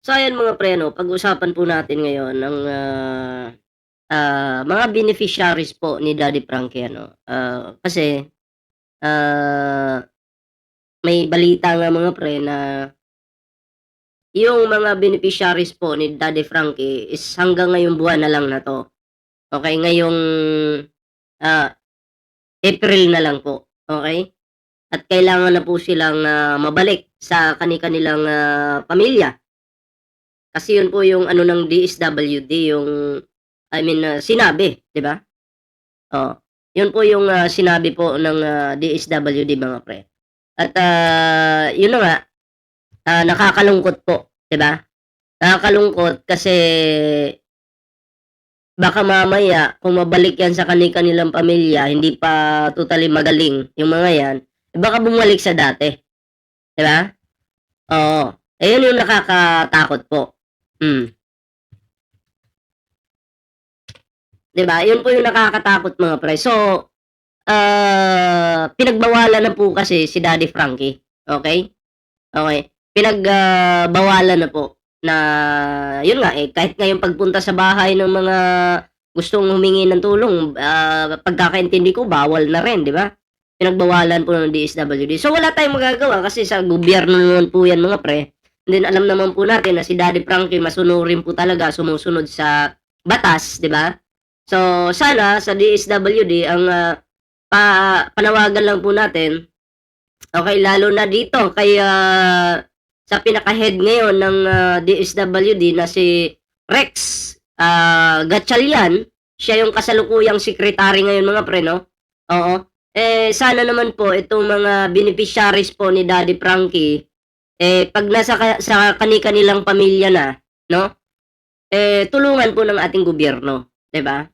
So ayan mga pre 'no, pag-usapan po natin ngayon ang, mga beneficiaries po ni Daddy Frankie ano. Kasi, ah, may balita nga mga pre na yung mga beneficiaries po ni Daddy Frankie is hanggang ngayong buwan na lang na 'to. Okey, ngayong, ah, April na lang po, okey? At kailangan na po silang, mabalik sa kani-kanilang, pamilya. Kasi yun po yung ano ng DSWD, yung I mean, sinabi, 'di ba? Oo, yun po yung, sinabi po ng, DSWD mga pre. At, yun na nga, nakakalungkot po, 'di ba? Nakakalungkot kasi baka mamaya kung mabalik yan sa kani-kanilang pamilya hindi pa totally magaling yung mga yan, eh, baka bumalik sa dati, 'di ba? Oo, eh, yun yung nakakatakot po. Hmm, 'di ba? Yun po yung nakakatakot mga pre. So, pinagbawalan na po kasi si Daddy Frankie, okey? Okey, bawalan na po na yun nga, eh, kahit nga yung pagpunta sa bahay ng mga gustong humingi ng tulong, pagkakaintindi ko bawal na rin, 'di ba? Pinagbawalan po ng DSWD. So, wala tayong magagawa kasi sa gobyerno naman po 'yan mga pre. And then alam naman po natin na si Daddy Frankie masunurin po talaga, sumusunod sa batas, 'di ba? So, sana sa DSWD ang, panawagan lang po natin. Okay, lalo na dito kay, sa pinaka-head ngayon ng, DSWD na si Rex, Gatchalian. Siya yung kasalukuyang secretary ngayon mga pre 'no, oo. Eh, sana naman po itong mga beneficiaries po ni Daddy Frankie, eh, 'pag nasa sa kani-kanilang pamilya na 'no, eh, tulungan po ng ating gobyerno, 'di ba?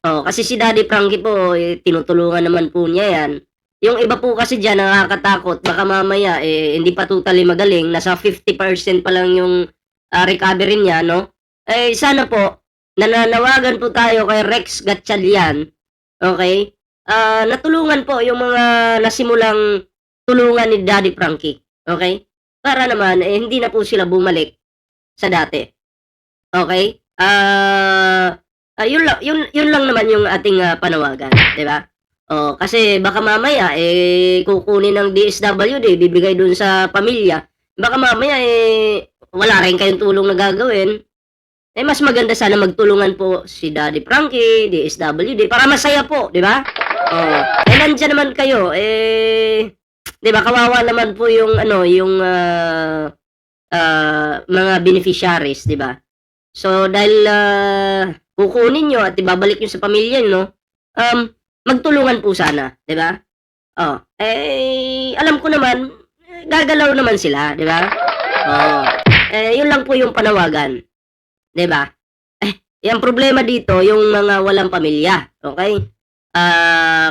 Oo, kasi si Daddy Frankie po, eh, tinutulungan naman po niya 'yan. Yung iba po kasi diyan nakakatakot baka mamaya, eh, hindi pa totally magaling, nasa 50% pa lang yung, recovery niya 'no. Eh, sana po nananawagan po tayo kay Rex Gatchalian, okey, na tulungan po yung mga nasimulang tulungan ni Daddy Frankie, okey? Para naman, eh, hindi na po sila bumalik sa dati. Okay, yun lang naman yung ating, panawagan, 'di ba? Oh, kasi baka mamaya, eh, kukunin ng DSWD bibigay dun sa pamilya, baka mamaya, eh, wala rin kayong tulong na gagawin. Eh, mas maganda sana magtulungan po si Daddy Frankie, DSWD para masaya po, 'di ba? Oh, eh, nandiyan naman kayo, eh, 'di ba kawawa naman po yung ano, yung, mga beneficiaries, 'di ba? So, dahil, kukunin niyo at ibabalik niyo sa pamilya niyo, um, magtulungan po sana, 'di ba? Oh, eh, alam ko naman, eh, gagalaw naman sila, 'di ba? Oo, eh, 'yun lang po yung panawagan, 'di ba? Eh, yang problema dito yung mga walang pamilya, okey?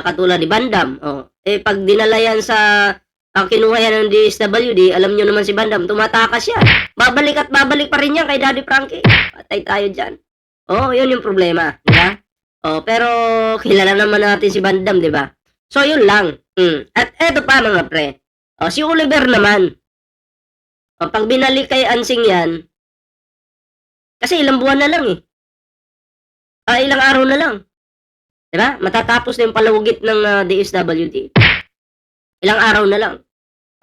Katulad ni Bandam, oh, eh, 'pag dinala yan sa kinuha yan ng DSWD, alam niyo naman si Bandam tumatakas yan, babalik at babalik pa rin yan kay Daddy Frankie, patay tayo diyan. Oo, 'yun yung problema, 'di ba? Oh, pero kilala naman natin si Bandam, 'di ba? So 'yun lang, at eto pa mga pre, oh, si Oliver naman, oh, 'pag binalik kay Ansing 'yan, kasi ilang buwan na lang, eh, ilang araw na lang, 'di ba? Matatapos na yung palugit ng, DSWD, ilang araw na lang.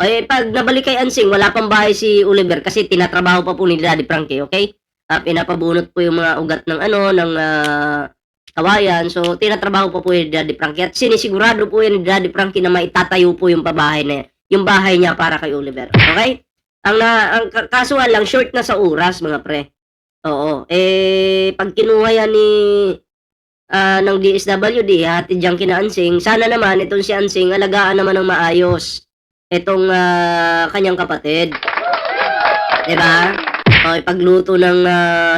Eh, 'pag nabalik kay Ansing wala pang bahay si Oliver kasi tinatrabaho pa po ni Daddy Frankie, okey? Pinapabunot po yung mga ugat ng ano, ng, kawayan. So, tinatrabaho pa po ni Daddy Frankie at sinisigurado po yan ni Daddy Frankie na maitatayo po yung pabahay na yung bahay niya para kay Oliver, okey? Ang kasuhan lang short na sa oras mga pre, oo. Eh, 'pag kinuha yan ni, ng DSWD ihahatid diyan kina Ansing, sana naman itong si Ansing alagaan naman ng maayos itong, kanyang kapatid, 'di ba? O ipagluto ng,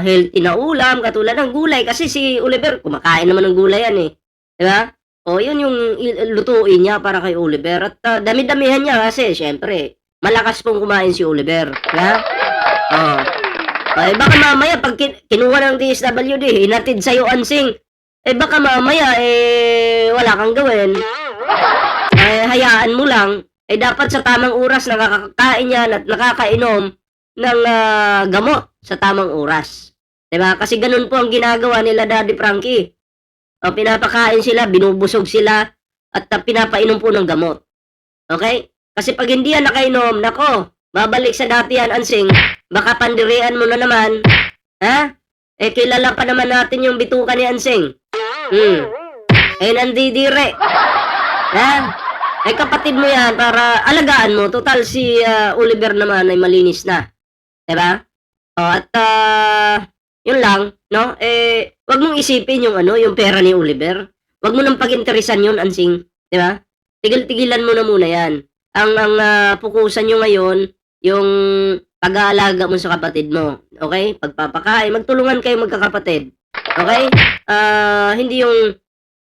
healthy na ulam katulad ng gulay kasi si Oliver kumakain naman ng gulay yan, eh, 'di ba? O yun yung lutuin niya para kay Oliver at, dami-damihan niya kasi siyempre malakas pong kumain si Oliver, 'di ba? Oh, eh, baka mamaya 'pag kinuha ng DSWD hinatid sa'yo Ansing, eh, baka mamaya, eh, wala kang gawin, eh, hayaan mo lang. Eh, dapat sa tamang oras nakakakain yan at nakakainom, ng gamot sa tamang oras. 'Di ba? Kasi ganun po ang ginagawa nila Daddy Frankie. O, pinapakain sila, binubusog sila, at pinapainom po ng gamot. Okay? Kasi pag hindi yan nakainom, nako, babalik sa dati yan, Ansing. Baka pandirian mo na naman. Ha? Eh, kilala pa naman natin yung bituka ni Ansing. Eh, nandidire. Ha? Eh, kapatid mo yan para alagaan mo. Total, si Oliver naman ay malinis na. Diba? O, at yun lang, no? Eh, wag mong isipin yung yung pera ni Oliver. Wag mo nang pag-interesan yun, Ansing. Diba? Tigil-tigilan mo na muna yan. Ang pukusan nyo ngayon, yung pag-aalaga mo sa kapatid mo. Okay? Pagpapakain, magtulungan kayo magkakapatid. Okay?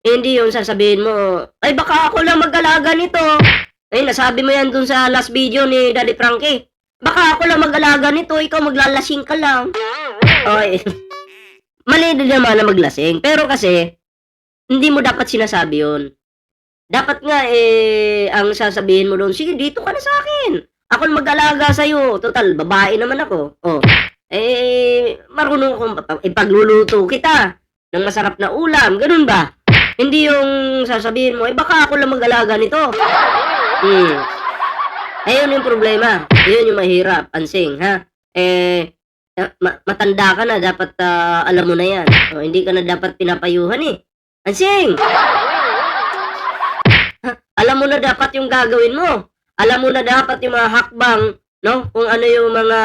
Hindi yung sasabihin mo, ay baka ako lang mag-alaga nito. Eh, nasabi mo yan dun sa last video ni Daddy Frankie. Baka ako lang mag-alaga nito, ikaw maglalasing ka lang. Okay. Mali din naman na maglasing. Pero kasi, hindi mo dapat sinasabi yun. Dapat nga, ang sasabihin mo doon, sige, dito ka na sa akin. Ako mag-alaga sa'yo. Total, babae naman ako. Oh. Marunong akong ipagluluto kita ng masarap na ulam. Ganun ba? Hindi yung sasabihin mo, baka ako lang mag-alaga nito. Ayun yung problema. Ayun yung mahirap, Ansing, ha? Matanda ka na, dapat alam mo na yan. O, hindi ka na dapat pinapayuhan Ansing! Alam mo na dapat yung gagawin mo. Alam mo na dapat yung mga hakbang, no? Kung ano yung mga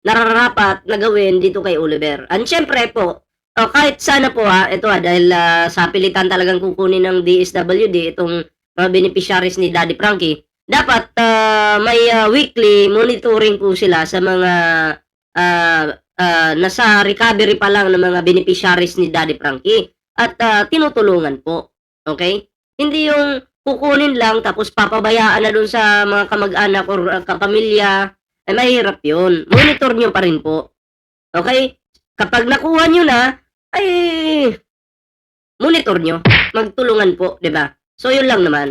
nararapat na gawin dito kay Oliver. And syempre po, kahit sana po ito dahil sa pilitan talagang kukunin ng DSWD itong mga beneficiaries ni Daddy Frankie, dapat may weekly monitoring po sila sa mga nasa recovery pa lang ng mga beneficiaries ni Daddy Frankie at tinutulungan po. Okay? Hindi yung kukunin lang tapos papabayaan na dun sa mga kamag-anak or kapamilya, ay mahirap yun. Monitor nyo pa rin po. Okay? Kapag nakuha nyo na, ay monitor nyo. Magtulungan po, di ba? So, yun lang naman.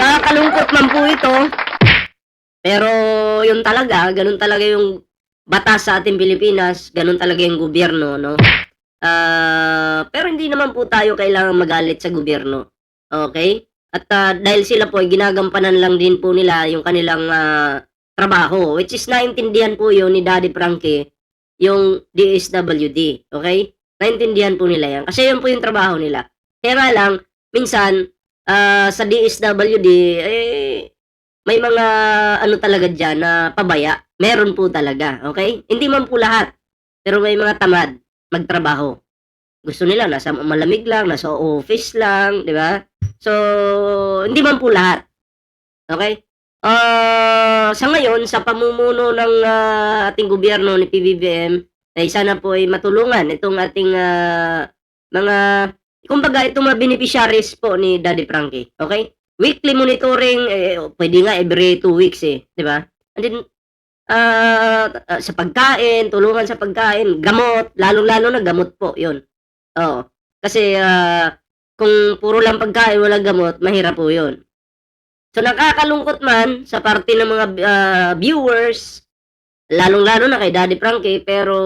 Nakakalungkot man po ito, pero yun talaga, ganun talaga yung batas sa ating Pilipinas, ganun talaga yung gobyerno, no? Pero hindi naman po tayo kailangan magalit sa gobyerno. Okay? At dahil sila po ay ginagampanan lang din po nila yung kanilang trabaho, which is naintindihan po yun ni Daddy Frankie, yung DSWD. Okay? Naintindihan po nila yan. Kasi yun po yung trabaho nila. Kaya nga lang, minsan, sa DSWD, may mga talaga dyan na pabaya. Meron po talaga. Okay? Hindi man po lahat. Pero may mga tamad magtrabaho. Gusto nila nasa malamig lang, nasa office lang, di ba? So, hindi man po lahat. Okay? Sa ngayon, sa pamumuno ng ating gobyerno ni PBBM, ay sana po ay matulungan itong ating mga, kumbaga itong mga beneficiaries po ni Daddy Frankie. Okay? Weekly monitoring, pwede nga every 2 weeks di ba? And then, sa pagkain, tulungan sa pagkain, gamot, lalong-lalo na gamot po, yun. Oo. Kasi, kung puro lang pagkain, walang gamot, mahirap po yun. So, nakakalungkot man sa parte ng mga viewers, lalong-lalo na kay Daddy Frankie, pero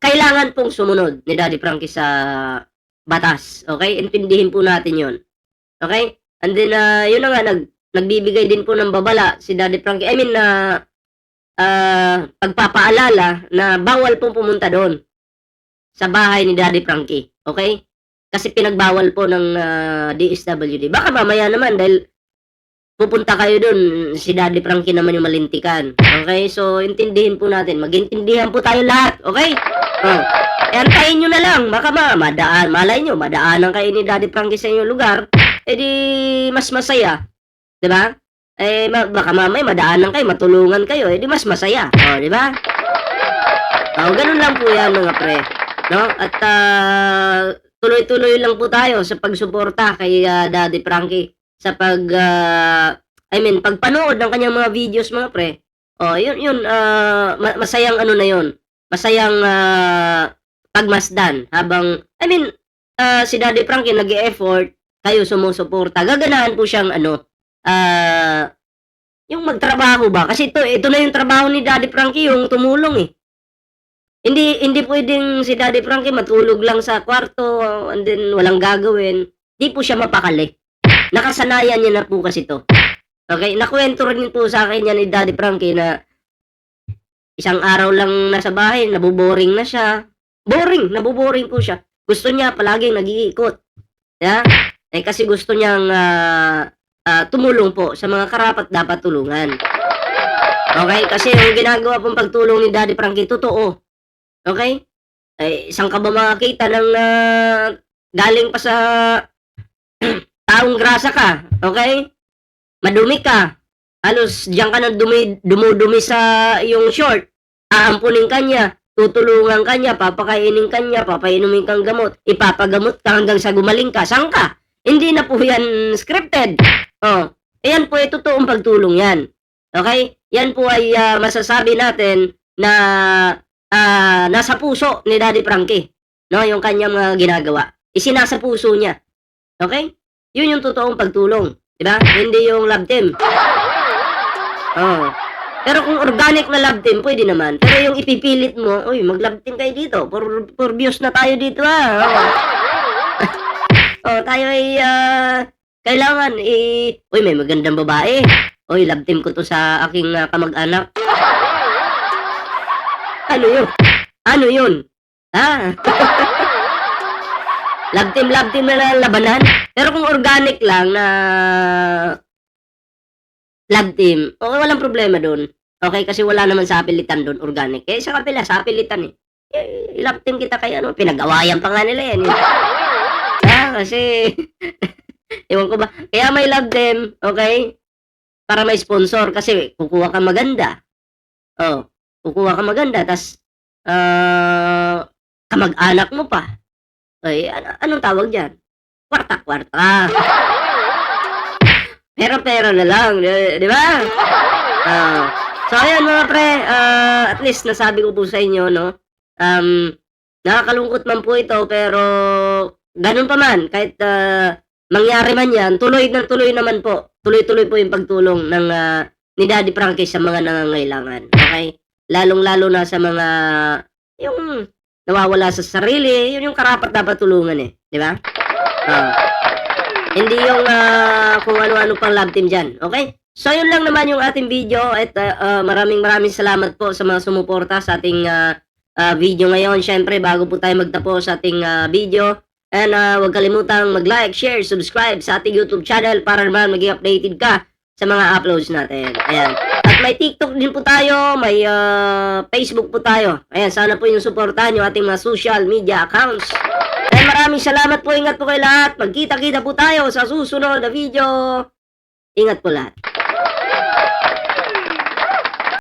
kailangan pong sumunod ni Daddy Frankie sa batas. Okay? Intindihin po natin yun. Okay? And then, yun na nga, nagbibigay din po ng babala si Daddy Frankie. I mean, pagpapaalala na bawal pong pumunta doon sa bahay ni Daddy Frankie. Okay? Kasi pinagbawal po ng DSWD. Baka mamaya naman dahil pupunta kayo doon, si Daddy Frankie naman yung malintikan. Okay? So, intindihin po natin. Magintindihan po tayo lahat. Okay? Antayin nyo na lang. Baka malay nyo, madaanan kayo ni Daddy Frankie sa inyong lugar. Eh di, mas masaya. Diba? Baka mamaya madaanan kayo, matulungan kayo. Eh di, mas masaya. Di ba? Ganun lang po yan mga pre. No? At tuloy-tuloy lang po tayo sa pagsuporta kay Daddy Frankie sa pagpanood ng kanyang mga videos mga pre. Yun masayang na yun. Masayang pagmasdan habang si Daddy Frankie nag-e-effort, kayo sumusuporta. Gaganahan po siyang yung magtrabaho ba. Kasi ito na yung trabaho ni Daddy Frankie, yung tumulong, eh. Hindi puwedeng si Daddy Frankie matulog lang sa kwarto and then walang gagawin. 'Di po siya mapakali. Nakasanayan niya na po kasi 'to. Okey, nakuwento rin po sa'kin yan ni Daddy Frankie na isang araw lang nasa bahay nabo-boring na siya. Nabo-boring po siya. Gusto niya palaging nag-iikot, 'di ba? Eh, kasi gusto niyang, tumulong po sa mga karapat-dapat tulungan. Okey, kasi yung ginagawa pong pagtulong ni Daddy Frankie totoo. Okey? Eh, saan ka ba makakita ng, galing pa sa taong grasa ka, okey? Madumi ka, halos diyan ka na dumudumi sa iyong short, aampunin ka niya, tutulungan ka niya, papakainin ka niya, papainumin kang gamot, ipapagamot ka hanggang sa gumaling ka. Saan ka? Hindi na po yan scripted. Oh, ayan po ay totoong pagtulong yan. Okey? Yan po ay, masasabi natin na, nasa puso ni Daddy Frankie, 'no, yung kanyang mga ginagawa. Isinasa puso niya, okey? Yun yung totoong pagtulong, 'di ba? Hindi yung love team. Oo. Pero kung organic na love team, puwede naman. Pero yung ipipilit mo, "Uy, mag-love team kayo dito, for views na tayo dito, oo." Oh, tayo ay, kailangan, "Uy, may magandang babae. Uy, love team ko 'to sa aking, kamag-anak." Ano yun? Ano yun? Ha? Love team na labanan? Pero kung organic lang na love team, oo, walang problema dun. Okey, kasi wala naman sa sapilitan dun, organic. Eh, sa kabila sapilitan, eh. Eh, love team kita kay ano, pinag-awayan pa nga nila yan, eh. Kasi ewan ko ba, kaya may love team, okey, para may sponsor kasi kukuha kang maganda. Oh, kukuha kang maganda ta's, kamag-anak mo pa. Ay, anong tawag diyan? Kwarta-kwarta. Pera-pera na lang, 'di ba? Oo. So ayan mga pre, at least nasabi ko po sa inyo 'no, nakakalungkot man po ito pero gano'n pa man kahit, mangyari man 'yan, tuloy ng tuloy naman po. Tuloy-tuloy po yung pagtulong ng, ni Daddy Frankie sa mga nangangailangan, okey? Lalong-lalo na sa mga yung nawawala sa sarili, yun yung karapat-dapat tulungan, eh, 'di ba? Oo. Hindi yung, kung ano-ano pang love team diyan, okey? So yun lang naman yung ating video at, maraming salamat po sa mga sumuporta sa ating, video ngayon. Siyempre bago po tayo magtapos sa ating, video, and, huwag kalimutang mag-like, share, subscribe sa ating YouTube channel para naman maging updated ka sa mga uploads natin, ayan. At may TikTok din po tayo, may, Facebook po tayo. Ayan, sana po yung suportahan yung ating mga social media accounts. And maraming salamat po, ingat po kayo lahat. Magkita-kita po tayo sa susunod na video. Ingat po lahat.